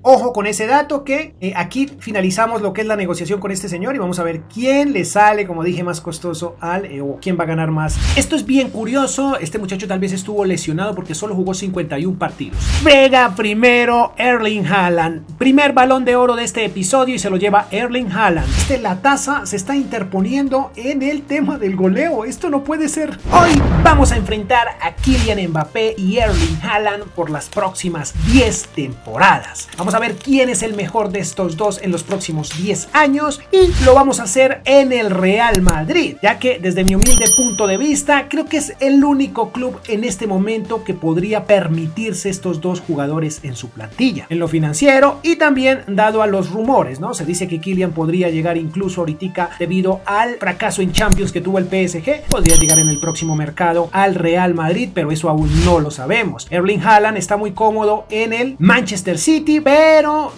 Ojo con ese dato que aquí finalizamos lo que es la negociación con este señor y vamos a ver quién le sale, como dije, más costoso o quién va a ganar más. Esto es bien curioso, este muchacho tal vez estuvo lesionado porque solo jugó 51 partidos. Pega primero Erling Haaland, primer balón de oro de este episodio y se lo lleva Erling Haaland. La taza se está interponiendo en el tema del goleo, esto no puede ser. Hoy vamos a enfrentar a Kylian Mbappé y Erling Haaland por las próximas 10 temporadas. Vamos a ver quién es el mejor de estos dos en los próximos 10 años y lo vamos a hacer en el Real Madrid, ya que desde mi humilde punto de vista creo que es el único club en este momento que podría permitirse estos dos jugadores en su plantilla, en lo financiero y también dado a los rumores, ¿no? Se dice que Kylian podría llegar incluso ahorita debido al fracaso en Champions que tuvo el PSG, podría llegar en el próximo mercado al Real Madrid, pero eso aún no lo sabemos. Erling Haaland está muy cómodo en el Manchester City, pero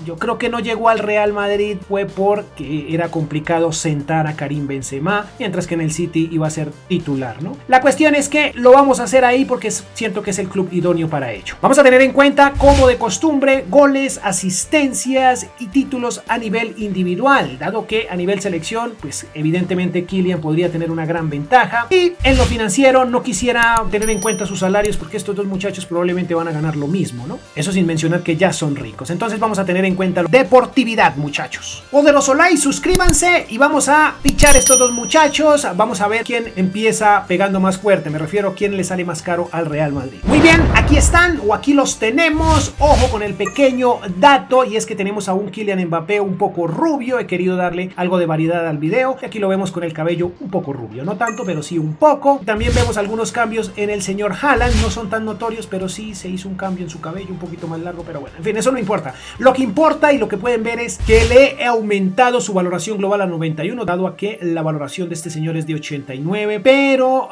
yo creo que no llegó al Real Madrid fue porque era complicado sentar a Karim Benzema, mientras que en el City iba a ser titular, ¿no? La cuestión es que lo vamos a hacer ahí porque siento que es el club idóneo para ello. Vamos a tener en cuenta, como de costumbre, goles, asistencias y títulos a nivel individual, dado que a nivel selección, pues evidentemente Kylian podría tener una gran ventaja, y en lo financiero no quisiera tener en cuenta sus salarios porque estos dos muchachos probablemente van a ganar lo mismo, ¿no? Eso sin mencionar que ya son ricos. Entonces vamos a tener en cuenta la deportividad, muchachos. Poderoso like, suscríbanse y vamos a pichar estos dos muchachos. Vamos a ver quién empieza pegando más fuerte. Me refiero a quién le sale más caro al Real Madrid. Muy bien, aquí están o aquí los tenemos. Ojo con el pequeño dato y es que tenemos a un Kylian Mbappé un poco rubio. He querido darle algo de variedad al video y aquí lo vemos con el cabello un poco rubio. No tanto, pero sí un poco. También vemos algunos cambios en el señor Haaland. No son tan notorios, pero sí se hizo un cambio en su cabello un poquito más largo, pero bueno, en fin, eso no importa. Lo que importa y lo que pueden ver es que le he aumentado su valoración global a 91, dado a que la valoración de este señor es de 89, pero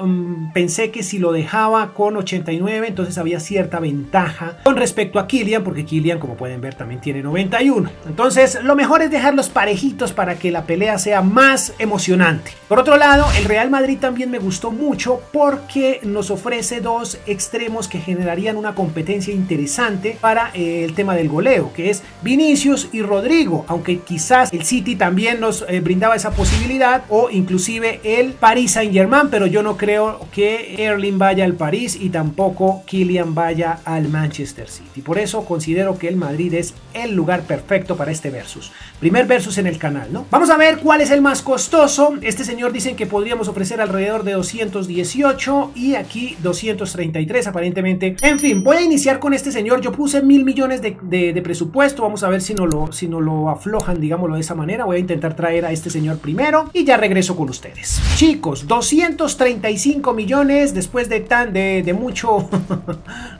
pensé que si lo dejaba con 89, entonces había cierta ventaja con respecto a Kylian, porque Kylian, como pueden ver, también tiene 91. Entonces, lo mejor es dejarlos parejitos para que la pelea sea más emocionante. Por otro lado, el Real Madrid también me gustó mucho porque nos ofrece dos extremos que generarían una competencia interesante para el tema del goleo, que es Vinicius y Rodrigo, aunque quizás el City también nos brindaba esa posibilidad, o inclusive el Paris Saint-Germain, pero yo no creo que Erling vaya al París y tampoco Kylian vaya al Manchester City. Por eso considero que el Madrid es el lugar perfecto para este versus. Primer versus en el canal, ¿no? Vamos a ver cuál es el más costoso. Este señor dicen que podríamos ofrecer alrededor de 218 y aquí 233 aparentemente. En fin, voy a iniciar con este señor. Yo puse 1.000 millones de presupuesto. Vamos a ver si no lo aflojan, digámoslo de esa manera. Voy a intentar traer a este señor primero y ya regreso con ustedes. Chicos, 235 millones después de mucho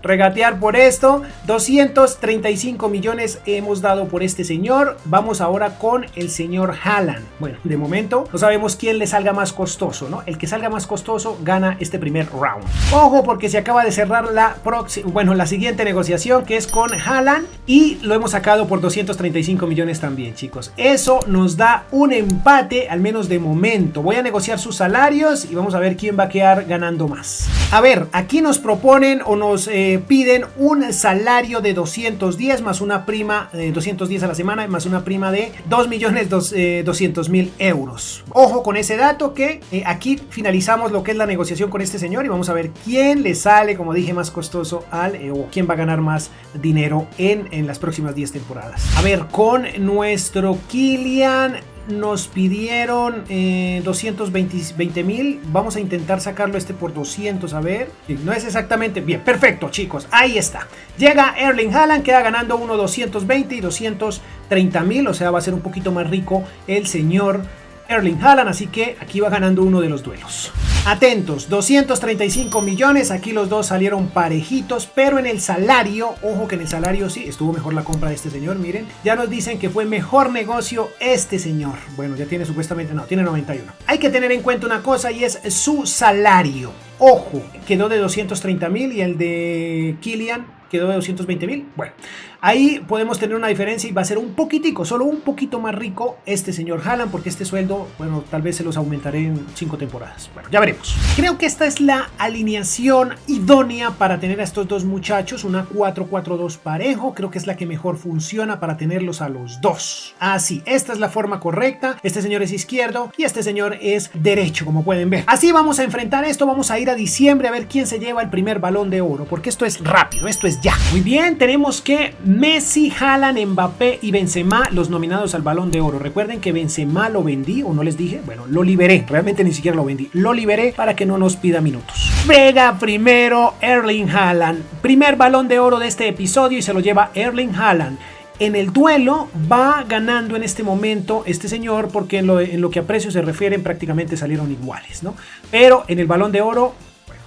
regatear por esto. 235 millones hemos dado por este señor. Vamos ahora con el señor Haaland. Bueno, de momento no sabemos quién le salga más costoso, ¿no? El que salga más costoso gana este primer round. Ojo, porque se acaba de cerrar la siguiente negociación, que es con Haaland, y lo hemos sacado por 235 millones también, chicos. Eso nos da un empate, al menos de momento. Voy a negociar sus salarios y vamos a ver quién va a quedar ganando más. A ver, aquí nos proponen o nos piden un salario de 210 más una prima, 210 a la semana, más una prima de 2.200.000 euros. Ojo con ese dato que aquí finalizamos lo que es la negociación con este señor y vamos a ver quién le sale, como dije, más costoso o quién va a ganar más dinero en las próximas 10 temporadas. A ver, con nuestro Kylian nos pidieron 220.000. Vamos a intentar sacarlo por 200, a ver. No es exactamente bien, perfecto, chicos, ahí está. Llega Erling Haaland, queda ganando 220 y 230.000, o sea, va a ser un poquito más rico el señor Erling Haaland, así que aquí va ganando uno de los duelos. Atentos, 235 millones, aquí los dos salieron parejitos, pero en el salario, ojo que en el salario sí, estuvo mejor la compra de este señor, miren, ya nos dicen que fue mejor negocio este señor. Bueno, ya tiene supuestamente, no, tiene 91. Hay que tener en cuenta una cosa y es su salario. Ojo, quedó de 230.000 y el de Kylian quedó de 220.000. Bueno, ahí podemos tener una diferencia y va a ser un poquitico, solo un poquito más rico este señor Haaland, porque este sueldo, bueno, tal vez se los aumentaré en 5 temporadas. Bueno, ya veremos. Creo que esta es la alineación idónea para tener a estos dos muchachos, una 4-4-2 parejo. Creo que es la que mejor funciona para tenerlos a los dos. Así, esta es la forma correcta. Este señor es izquierdo y este señor es derecho, como pueden ver. Así vamos a enfrentar esto. Vamos a ir a diciembre a ver quién se lleva el primer Balón de Oro, porque esto es rápido, esto es ya. Muy bien, tenemos que Messi, Haaland, Mbappé y Benzema, los nominados al Balón de Oro. Recuerden que Benzema lo vendí, o no les dije, bueno, lo liberé, realmente ni siquiera lo vendí, lo liberé para que no nos pida minutos. Pega primero Erling Haaland, primer Balón de Oro de este episodio y se lo lleva Erling Haaland. En el duelo va ganando en este momento este señor, porque en lo que a precio se refieren prácticamente salieron iguales, ¿no? Pero en el Balón de Oro,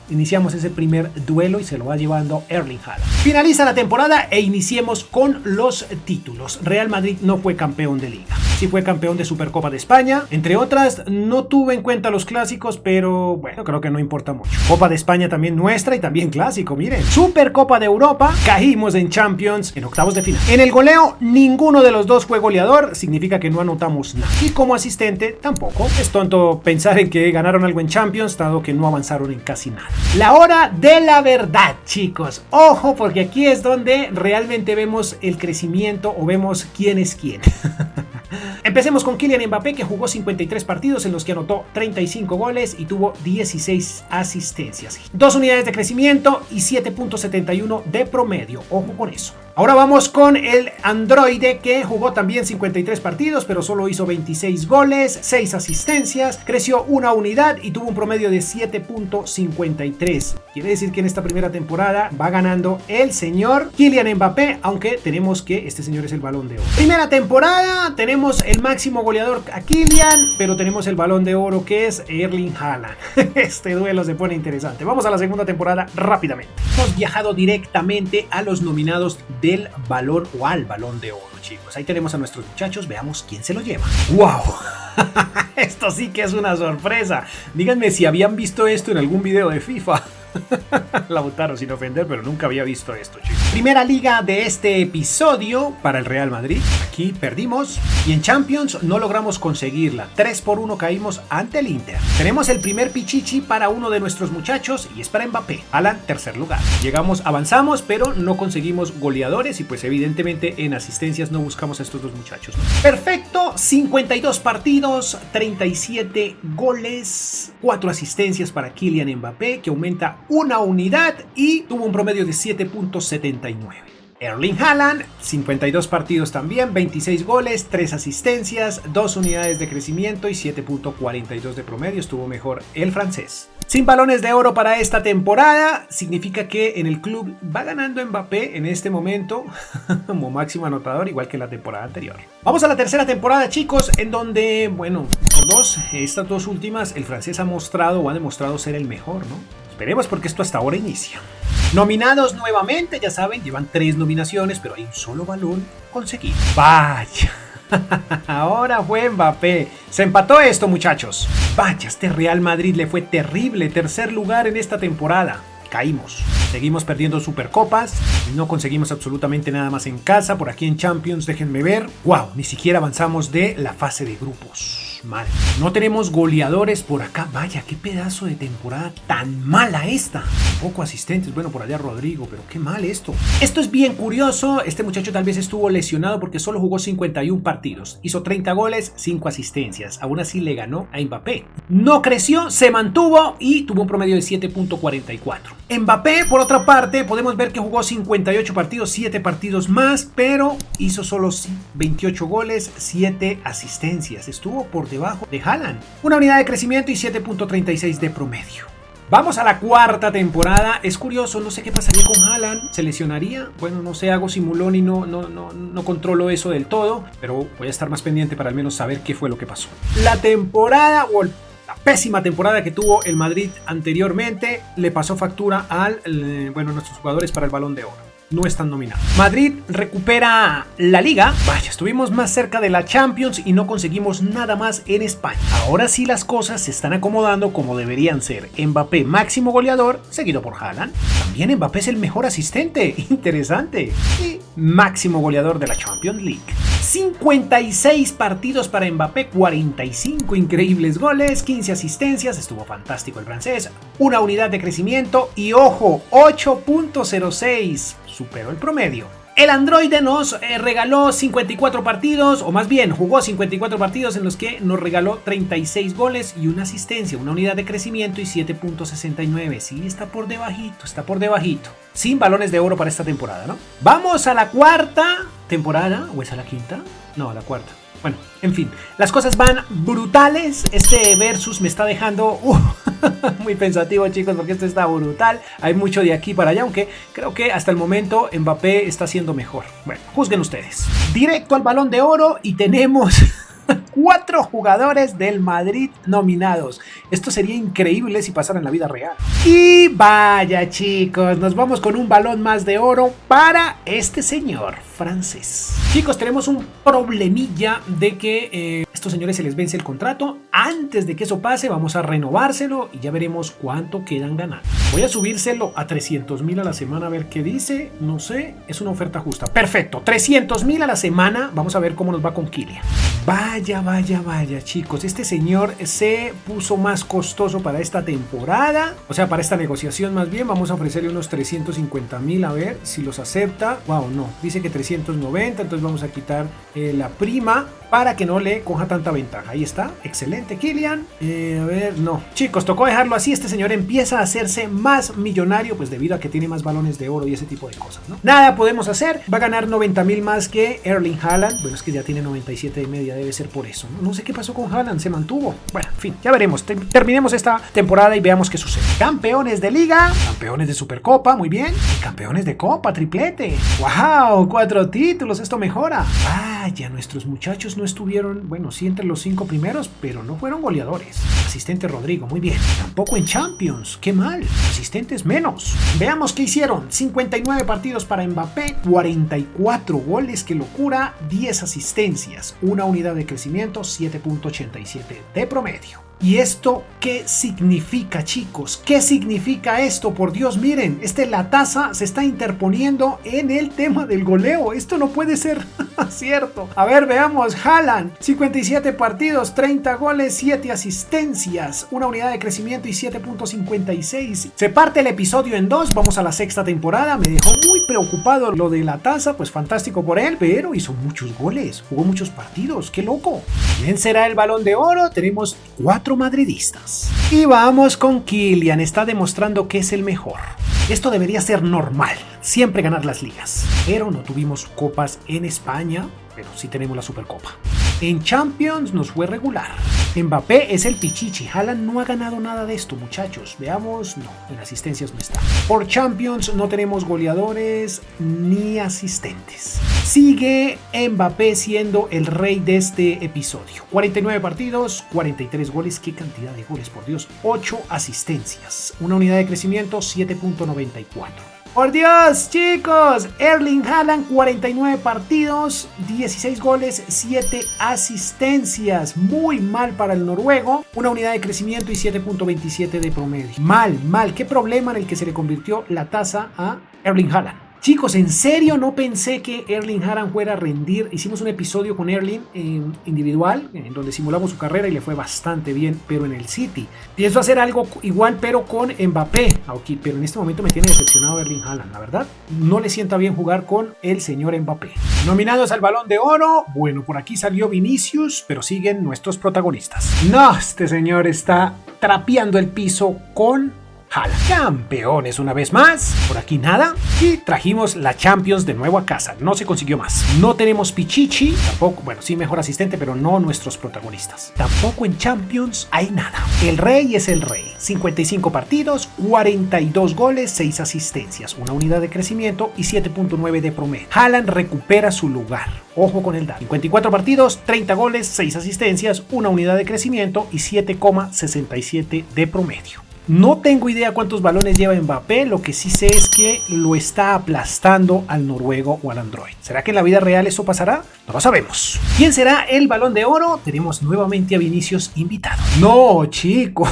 iniciamos ese primer duelo y se lo va llevando Erling Haaland. Finaliza la temporada e iniciemos con los títulos. Real Madrid no fue campeón de Liga. Sí fue campeón de Supercopa de España. Entre otras, no tuve en cuenta los clásicos, pero bueno, creo que no importa mucho. Copa de España también nuestra y también clásico, miren. Supercopa de Europa, caímos en Champions en octavos de final. En el goleo, ninguno de los dos fue goleador, significa que no anotamos nada. Y como asistente, tampoco. Es tonto pensar en que ganaron algo en Champions, dado que no avanzaron en casi nada. La hora de la verdad, chicos. Ojo, porque aquí es donde realmente vemos el crecimiento o vemos quién es quién. Empecemos con Kylian Mbappé, que jugó 53 partidos en los que anotó 35 goles y tuvo 16 asistencias. 2 unidades de crecimiento y 7.71 de promedio. Ojo con eso. Ahora vamos con el androide, que jugó también 53 partidos, pero solo hizo 26 goles, 6 asistencias, creció 1 unidad y tuvo un promedio de 7.53. Quiere decir que en esta primera temporada va ganando el señor Kylian Mbappé, aunque tenemos que este señor es el Balón de Oro. Primera temporada, tenemos el máximo goleador a Kylian, pero tenemos el Balón de Oro, que es Erling Haaland. Este duelo se pone interesante. Vamos a la segunda temporada rápidamente. Hemos viajado directamente a los nominados del balón o al Balón de Oro, chicos. Ahí tenemos a nuestros muchachos, veamos quién se lo lleva. ¡Wow! Esto sí que es una sorpresa. Díganme si habían visto esto en algún video de FIFA. Lautaro, sin ofender, pero nunca había visto esto, chicos. Primera liga de este episodio para el Real Madrid. Aquí perdimos y en Champions no logramos conseguirla. 3-1 caímos ante el Inter. Tenemos el primer pichichi para uno de nuestros muchachos y es para Mbappé. Haaland, tercer lugar. Avanzamos, pero no conseguimos goleadores y pues evidentemente en asistencias no buscamos a estos dos muchachos, ¿no? Perfecto, 52 partidos, 37 goles, 4 asistencias para Kylian Mbappé, que aumenta 1 unidad y tuvo un promedio de 7.79. Erling Haaland, 52 partidos también, 26 goles, 3 asistencias, 2 unidades de crecimiento y 7.42 de promedio. Estuvo mejor el francés. Sin balones de oro para esta temporada, significa que en el club va ganando Mbappé en este momento como máximo anotador, igual que la temporada anterior. Vamos a la tercera temporada, chicos, en donde, bueno, estas dos últimas, el francés ha mostrado o ha demostrado ser el mejor, ¿no? Esperemos, porque esto hasta ahora inicia. Nominados nuevamente, ya saben, llevan 3 nominaciones, pero hay un solo balón conseguido. Vaya. Ahora fue Mbappé. Se empató esto, muchachos. Vaya, este Real Madrid le fue terrible. Tercer lugar en esta temporada. Caímos. Seguimos perdiendo Supercopas. No conseguimos absolutamente nada más en casa. Por aquí en Champions, déjenme ver. ¡Wow! Ni siquiera avanzamos de la fase de grupos. Mal. No tenemos goleadores por acá. Vaya, qué pedazo de temporada tan mala esta. Poco asistentes. Bueno, por allá Rodrigo, pero qué mal esto. Esto es bien curioso. Este muchacho tal vez estuvo lesionado porque solo jugó 51 partidos. Hizo 30 goles, 5 asistencias. Aún así le ganó a Mbappé. No creció, se mantuvo y tuvo un promedio de 7.44. Mbappé, por otra parte, podemos ver que jugó 58 partidos, 7 partidos más, pero hizo solo 28 goles, 7 asistencias. Estuvo por debajo de Haaland. Una unidad de crecimiento y 7.36 de promedio. Vamos a la cuarta temporada. Es curioso, no sé qué pasaría con Haaland. ¿Se lesionaría? Bueno, no sé, hago simulón y no controlo eso del todo, pero voy a estar más pendiente para al menos saber qué fue lo que pasó. La temporada o la pésima temporada que tuvo el Madrid anteriormente le pasó factura a nuestros jugadores para el Balón de Oro. no están nominados. Madrid recupera la Liga. Vaya, estuvimos más cerca de la Champions y no conseguimos nada más en España. Ahora sí las cosas se están acomodando como deberían ser. Mbappé máximo goleador, seguido por Haaland. También Mbappé es el mejor asistente, interesante. Y máximo goleador de la Champions League. 56 partidos para Mbappé, 45 increíbles goles, 15 asistencias, estuvo fantástico el francés, una unidad de crecimiento y ojo, 8.06, superó el promedio. El androide nos regaló 54 partidos, o más bien jugó 54 partidos en los que nos regaló 36 goles y una asistencia, una unidad de crecimiento y 7.69. Sí, está por debajito, está por debajito. Sin balones de oro para esta temporada, ¿no? Vamos a la cuarta temporada, ¿o es a la quinta? No, a la cuarta. Bueno, en fin, las cosas van brutales. Este versus me está dejando muy pensativo, chicos, porque esto está brutal. Hay mucho de aquí para allá, aunque creo que hasta el momento Mbappé está siendo mejor. Bueno, juzguen ustedes. Directo al Balón de Oro y tenemos 4 jugadores del Madrid nominados. Esto sería increíble si pasara en la vida real. Y vaya, chicos, nos vamos con un balón más de oro para este señor francés. Chicos, tenemos un problemilla de que estos señores se les vence el contrato. Antes de que eso pase, vamos a renovárselo y ya veremos cuánto quedan ganando. Voy a subírselo a 300.000 a la semana a ver qué dice. No sé, es una oferta justa. Perfecto, 300.000 a la semana. Vamos a ver cómo nos va con Kylian. Vaya, chicos, este señor se puso más costoso para esta temporada, o sea, para esta negociación más bien. Vamos a ofrecerle unos 350.000 a ver si los acepta. Wow, no, dice que 390, entonces vamos a quitar la prima para que no le coja tanta ventaja. Ahí está, excelente Kylian. A ver, no, chicos, tocó dejarlo así. Este señor empieza a hacerse más millonario, pues debido a que tiene más balones de oro y ese tipo de cosas, ¿no? Nada podemos hacer, va a ganar 90.000 más que Erling Haaland. Bueno, es que ya tiene 97 de media, debe ser por eso, ¿no? No sé qué pasó con Haaland, se mantuvo. Bueno, en fin, ya veremos. Terminemos esta temporada y veamos qué sucede. Campeones de Liga, campeones de Supercopa, muy bien. Y campeones de Copa, triplete. ¡Wow! 4 títulos, esto mejora. Vaya, nuestros muchachos no estuvieron, bueno, sí entre los 5 primeros, pero no fueron goleadores. Asistente Rodrigo, muy bien. Tampoco en Champions, qué mal. Asistentes menos. Veamos qué hicieron. 59 partidos para Mbappé, 44 goles, qué locura, 10 asistencias, una unidad de crecimiento, 7.87 de promedio. ¿Y esto qué significa, chicos? ¿Qué significa esto? Por Dios, miren, la tasa se está interponiendo en el tema del goleo. Esto no puede ser cierto. A ver, veamos. Haaland, 57 partidos, 30 goles, 7 asistencias, una unidad de crecimiento y 7.56. Se parte el episodio en 2. Vamos a la 6ª temporada. Me dejó muy preocupado lo de la tasa. Pues fantástico por él, pero hizo muchos goles. Jugó muchos partidos. ¡Qué loco! ¿Quién será el Balón de Oro? Tenemos 4 madridistas. Y vamos con Kylian. Está demostrando que es el mejor. Esto debería ser normal, siempre ganar las ligas. Pero no tuvimos copas en España, pero sí tenemos la Supercopa. En Champions nos fue regular. Mbappé es el pichichi. Haaland no ha ganado nada de esto, muchachos. Veamos, no, en asistencias no está. Por Champions no tenemos goleadores ni asistentes. Sigue Mbappé siendo el rey de este episodio. 49 partidos, 43 goles. ¿Qué cantidad de goles, por Dios? 8 asistencias. Una unidad de crecimiento, 7.94. Por Dios, chicos, Erling Haaland, 49 partidos, 16 goles, 7 asistencias. Muy mal para el noruego. Una unidad de crecimiento y 7.27 de promedio. Mal. ¿Qué problema en el que se le convirtió la tasa a Erling Haaland? Chicos, en serio no pensé que Erling Haaland fuera a rendir. Hicimos un episodio con Erling individual, en donde simulamos su carrera y le fue bastante bien, pero en el City. Pienso hacer algo igual, pero con Mbappé. Aquí, pero en este momento me tiene decepcionado Erling Haaland, la verdad. No le sienta bien jugar con el señor Mbappé. Nominados al Balón de Oro. Bueno, por aquí salió Vinicius, pero siguen nuestros protagonistas. No, este señor está trapeando el piso con Haaland. Campeones una vez más, por aquí nada, y trajimos la Champions de nuevo a casa. No se consiguió más. No tenemos Pichichi, tampoco, bueno, sí mejor asistente, pero no nuestros protagonistas. Tampoco en Champions hay nada. El rey es el rey. 55 partidos, 42 goles, 6 asistencias, una unidad de crecimiento y 7.9 de promedio. Haaland recupera su lugar. Ojo con el dato. 54 partidos, 30 goles, 6 asistencias, una unidad de crecimiento y 7.67 de promedio. No tengo idea cuántos balones lleva Mbappé, lo que sí sé es que lo está aplastando al noruego o al android. ¿Será que en la vida real eso pasará? No lo sabemos. ¿Quién será el Balón de Oro? Tenemos nuevamente a Vinicius invitado. No, chicos,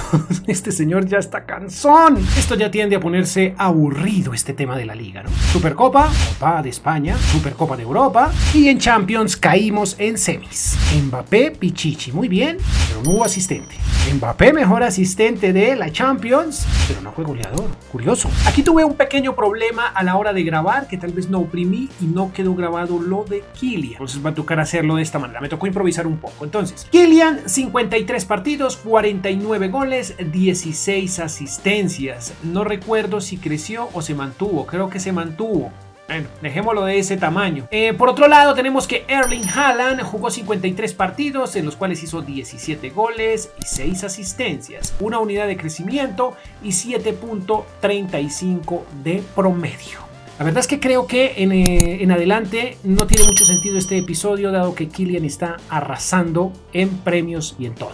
este señor ya está cansón. Esto ya tiende a ponerse aburrido, este tema de la liga, ¿no? Supercopa, Copa de España, Supercopa de Europa y en Champions caímos en semis. Mbappé, Pichichi, muy bien, pero no hubo asistente. Mbappé, mejor asistente de la Champions, pero no fue goleador. Curioso. Aquí tuve un pequeño problema a la hora de grabar, que tal vez no oprimí y no quedó grabado lo de Kylian. Entonces va a tocar hacerlo de esta manera. Me tocó improvisar un poco. Entonces, Kylian, 53 partidos, 49 goles, 16 asistencias. No recuerdo si creció o se mantuvo. Creo que se mantuvo. Bueno, dejémoslo de ese tamaño. Por otro lado, tenemos que Erling Haaland jugó 53 partidos, en los cuales hizo 17 goles y 6 asistencias, una unidad de crecimiento y 7.35 de promedio. La verdad es que creo que en adelante no tiene mucho sentido este episodio, dado que Kylian está arrasando en premios y en todo.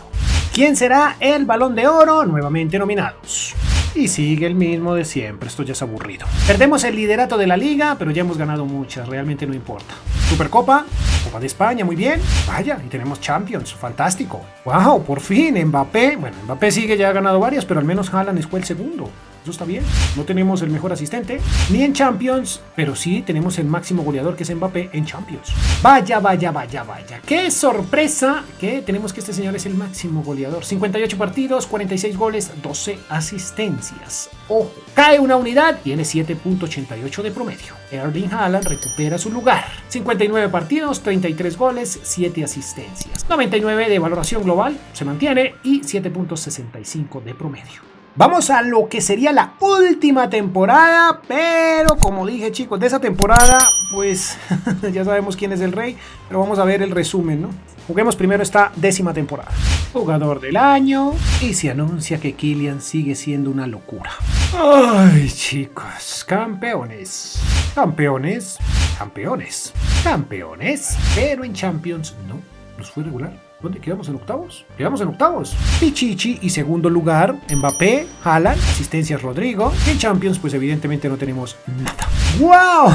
¿Quién será el Balón de Oro? Nuevamente nominados. Y sigue el mismo de siempre, esto ya es aburrido. Perdemos el liderato de la liga, pero ya hemos ganado muchas, realmente no importa. Supercopa, Copa de España, muy bien. Vaya, y tenemos Champions, fantástico. Wow, por fin, Mbappé. Bueno, Mbappé sigue, ya ha ganado varias, pero al menos Haaland fue el segundo. Eso está bien. No tenemos el mejor asistente, ni en Champions, pero sí tenemos el máximo goleador, que es Mbappé, en Champions. Vaya, vaya, vaya, vaya. ¡Qué sorpresa! Que tenemos que este señor es el máximo goleador. 58 partidos, 46 goles, 12 asistencias. Ojo, cae una unidad, tiene 7.88 de promedio. Erling Haaland recupera su lugar. 59 partidos, 33 goles, 7 asistencias. 99 de valoración global, se mantiene, y 7.65 de promedio. Vamos a lo que sería la última temporada, pero como dije, chicos, de esa temporada, pues ya sabemos quién es el rey, pero vamos a ver el resumen, ¿no? Juguemos primero esta 10ª temporada. Jugador del año, y se anuncia que Kylian sigue siendo una locura. Ay, chicos, campeones, campeones, campeones, campeones, pero en Champions no, nos fue regular. ¿Dónde quedamos? ¿En octavos? Quedamos en octavos. Pichichi y segundo lugar, Mbappé, Haaland, asistencias Rodrigo. En Champions, pues evidentemente no tenemos nada. ¡Wow!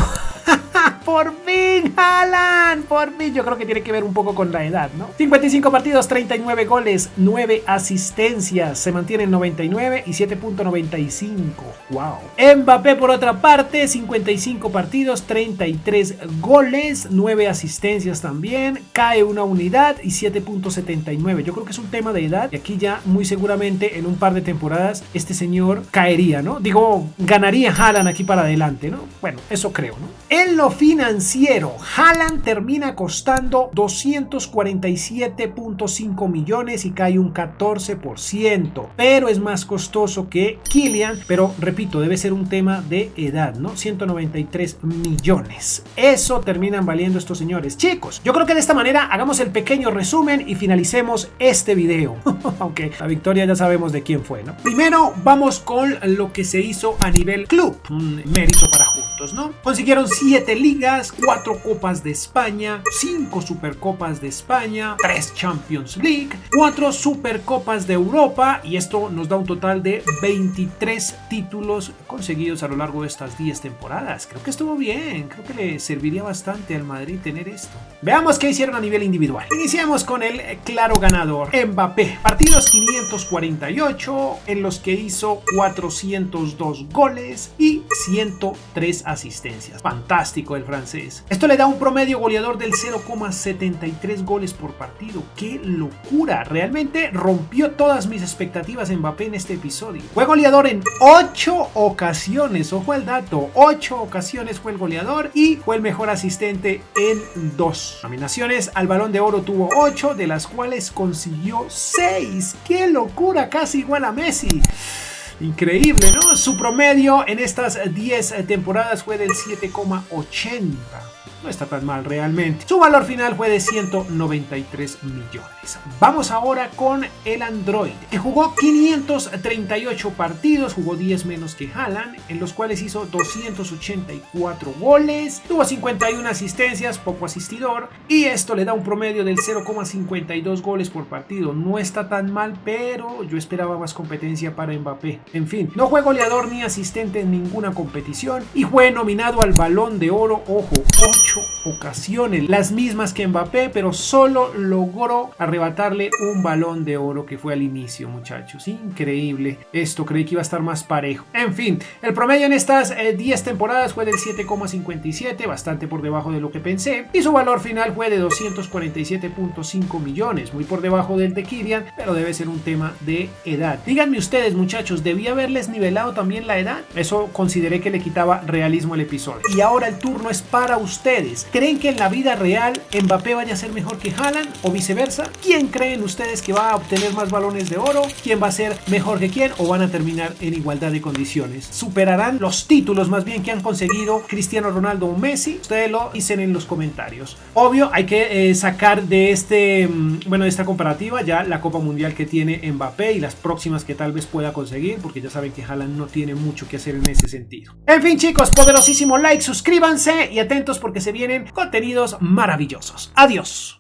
¡Por fin, Haaland! ¡Por fin! Yo creo que tiene que ver un poco con la edad, ¿no? 55 partidos, 39 goles, 9 asistencias. Se mantiene en 99 y 7.95. ¡Wow! Mbappé, por otra parte, 55 partidos, 33 goles, 9 asistencias también. Cae una unidad y 7.79. Yo creo que es un tema de edad y aquí ya muy seguramente en un par de temporadas este señor caería, ¿no? Digo, ganaría Haaland aquí para adelante, ¿no? Bueno, eso creo, ¿no? En lo financiero, Haaland termina costando 247.5 millones y cae un 14%, pero es más costoso que Kylian, pero repito, debe ser un tema de edad, ¿no? 193 millones. Eso terminan valiendo estos señores. Chicos, yo creo que de esta manera hagamos el pequeño resumen y finalicemos este video, aunque la victoria ya sabemos de quién fue, ¿no? Primero vamos con lo que se hizo a nivel club, un mérito para juntos, ¿no? Consiguieron 7 ligas, 4 copas de España, 5 supercopas de España, 3 Champions League, 4 supercopas de Europa, y esto nos da un total de 23 títulos conseguidos a lo largo de estas 10 temporadas. Creo que estuvo bien, creo que le serviría bastante al Madrid tener esto. Veamos qué hicieron a nivel individual. Iniciamos con el claro ganador, Mbappé. Partidos 548, en los que hizo 402 goles y 103 asistencias. Fantástico el francés. Esto le da un promedio goleador del 0,73 goles por partido. ¡Qué locura! Realmente rompió todas mis expectativas Mbappé en este episodio. Fue goleador en 8 ocasiones. Ojo al dato. 8 ocasiones fue el goleador y fue el mejor asistente en 2. Nominaciones al Balón de Oro tuvo 8, de las cuales consiguió 6. ¡Qué locura! Casi igual a Messi. Increíble, ¿no? Su promedio en estas 10 temporadas fue del 7,80. no está tan mal realmente. Su valor final fue de 193 millones. Vamos ahora con el Android, que jugó 538 partidos, jugó 10 menos que Haaland, en los cuales hizo 284 goles, tuvo 51 asistencias, poco asistidor, y esto le da un promedio del 0,52 goles por partido. No está tan mal, pero yo esperaba más competencia para Mbappé. En fin, no fue goleador ni asistente en ninguna competición y fue nominado al Balón de Oro, ojo, 8 ocasiones, las mismas que Mbappé, pero solo logró arrebatarle un Balón de Oro, que fue al inicio, muchachos. Increíble esto, creí que iba a estar más parejo. En fin, el promedio en estas 10 temporadas fue del 7,57, bastante por debajo de lo que pensé, y su valor final fue de 247.5 millones, muy por debajo del de Kylian, pero debe ser un tema de edad. Díganme ustedes, muchachos, ¿debía haberles nivelado también la edad? Eso consideré que le quitaba realismo al episodio. Y ahora el turno es para ustedes. ¿Creen que en la vida real Mbappé vaya a ser mejor que Haaland o viceversa? ¿Quién creen ustedes que va a obtener más balones de oro? ¿Quién va a ser mejor que quién o van a terminar en igualdad de condiciones? ¿Superarán los títulos más bien que han conseguido Cristiano Ronaldo o Messi? Ustedes lo dicen en los comentarios. Obvio, hay que sacar de de esta comparativa ya la Copa Mundial que tiene Mbappé y las próximas que tal vez pueda conseguir, porque ya saben que Haaland no tiene mucho que hacer en ese sentido. En fin, chicos, poderosísimo like, suscríbanse y atentos porque se vienen contenidos maravillosos. Adiós.